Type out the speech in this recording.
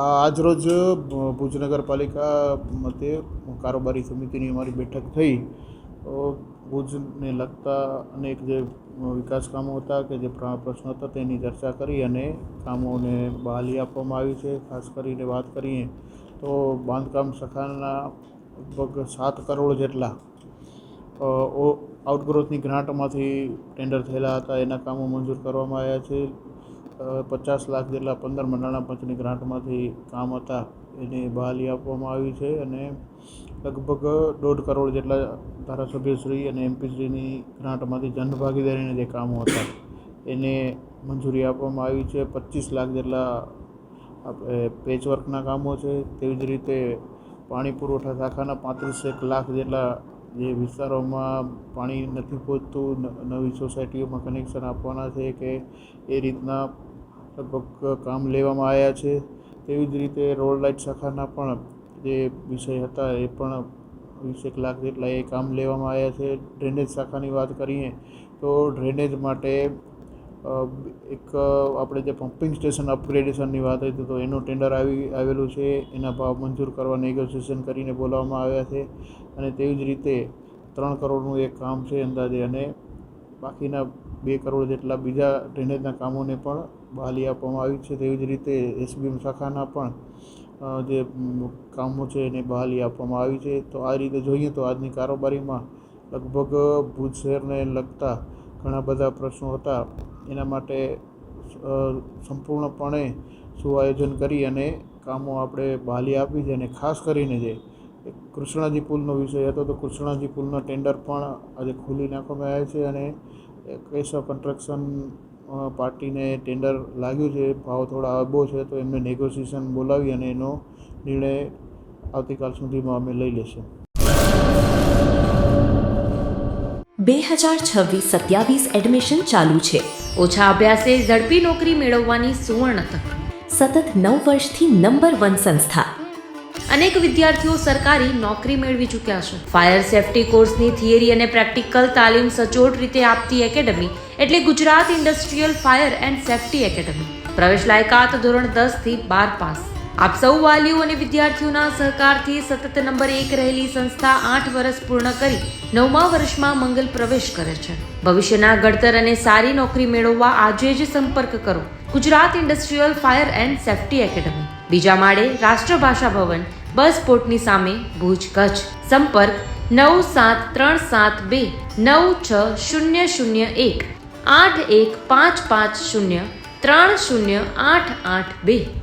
આજરોજ ભુજ નગરપાલિકા મધ્યે કારોબારી સમિતિની અમારી બેઠક થઈ. તો ભુજને લગતા અનેક જે વિકાસ કામો હતા કે જે પ્રશ્નો હતા તેની ચર્ચા કરી અને કામોને બહાલી આપવામાં આવી છે. ખાસ કરીને વાત કરીએ તો બાંધકામ શાખાના લગભગ 7 કરોડ જેટલા આઉટગ્રોથની ગ્રાન્ટમાંથી ટેન્ડર થયેલા હતા. એના કામો મંજૂર કરવામાં આવ્યા છે. 50 લાખ જેટલા 15 નાણાં પંચની ગ્રાન્ટમાંથી કામ હતા એને બહાલી આપવામાં આવી છે અને લગભગ 1.5 કરોડ જેટલા ધારાસભ્યશ્રી અને એમપીશ્રીની ગ્રાન્ટમાંથી જનભાગીદારીના જે કામો હતા એને મંજૂરી આપવામાં આવી છે. 25 લાખ જેટલા પેચવર્કના કામો છે. તેવી જ રીતે પાણી પુરવઠા શાખાના 35 લાખ જેટલા જે વિસ્તારોમાં પાણી નથી પહોંચતું, નવી સોસાયટીઓમાં કનેક્શન આપવાના છે કે એ રીતના લગભગ કામ લેવામાં આવ્યા છે. તેવી જ રીતે રોડ લાઇટ શાખાના પણ જે વિષય હતા એ પણ 20 લાખ જેટલા એ કામ લેવામાં આવ્યા છે. ડ્રેનેજ શાખાની વાત કરીએ તો ડ્રેનેજ માટે એક આપણે જે પમ્પિંગ સ્ટેશન અપગ્રેડેશનની વાત હતી તો એનું ટેન્ડર આવેલું છે. એના ભાવ મંજૂર કરવા નેગોશિએશન કરીને બોલાવવામાં આવ્યા છે અને તેવી જ રીતે 3 કરોડનું એક કામ છે અંદાજે અને બાકીના 2 કરોડ જેટલા બીજા ડ્રેનેજના કામોને પણ બહાલી આપવામાં આવી છે. તેવી જ રીતે એસબીએમ શાખાના પણ જે કામો છે એને બહાલી આપવામાં આવી છે. તો આ રીતે જોઈએ તો આજની કારોબારીમાં લગભગ ભુજ શહેરને લગતા ઘણા બધા પ્રશ્નો હતા. એના માટે સંપૂર્ણપણે સુઆયોજન કરી અને કામો આપણે બહાલી આપી છે અને ખાસ કરીને જે કૃષ્ણાજી પુલનો વિષય હતો તો કૃષ્ણાજી પુલના ટેન્ડર પણ આજે ખોલી નાખવામાં આવ્યા છે અને કેશવ કન્સ્ટ્રક્શન પાર્ટીને ટેન્ડર લાગ્યું છે. ભાવ થોડા અબો છે તો એમને નેગોશિએશન બોલાવી અને એનો નિર્ણય આવતીકાલ સુધીમાં અમે લઈ લેશું. 2026-27 એડમિશન ચાલુ છે. ઓછા અભ્યાસે ઝડપી નોકરી મેળવવાની સુવર્ણ તક. સતત 9 વર્ષથી નંબર 1 સંસ્થા. અનેક વિદ્યાર્થીઓ સરકારી નોકરી મેળવી ચૂક્યા છે. ફાયર સેફટી કોર્સની થિયરી અને પ્રેક્ટિકલ તાલીમ સચોટ રીતે આપતી એકેડમી એટલે Gujarat industrial fire and safety academy. પ્રવેશ લાયકાત ધોરણ 10 થી 12 પાસ. આપ સૌ વાલીઓ અને વિદ્યાર્થીઓના સહકારથી સતત નંબર 1 રહેલી સંસ્થા 8 વર્ષ પૂર્ણ કરી 9મા વર્ષમાં મંગલ પ્રવેશ કરે છે. ભવિષ્યના ઘડતર અને સારી નોકરી મેળવવા આજે જ સંપર્ક કરો Gujarat industrial fire and safety academy, બીજા માળે રાષ્ટ્રભાષા ભવન, બસ પોર્ટની સામે, ભુજ, કચ્છ. સંપર્ક 9737296001 8155030882.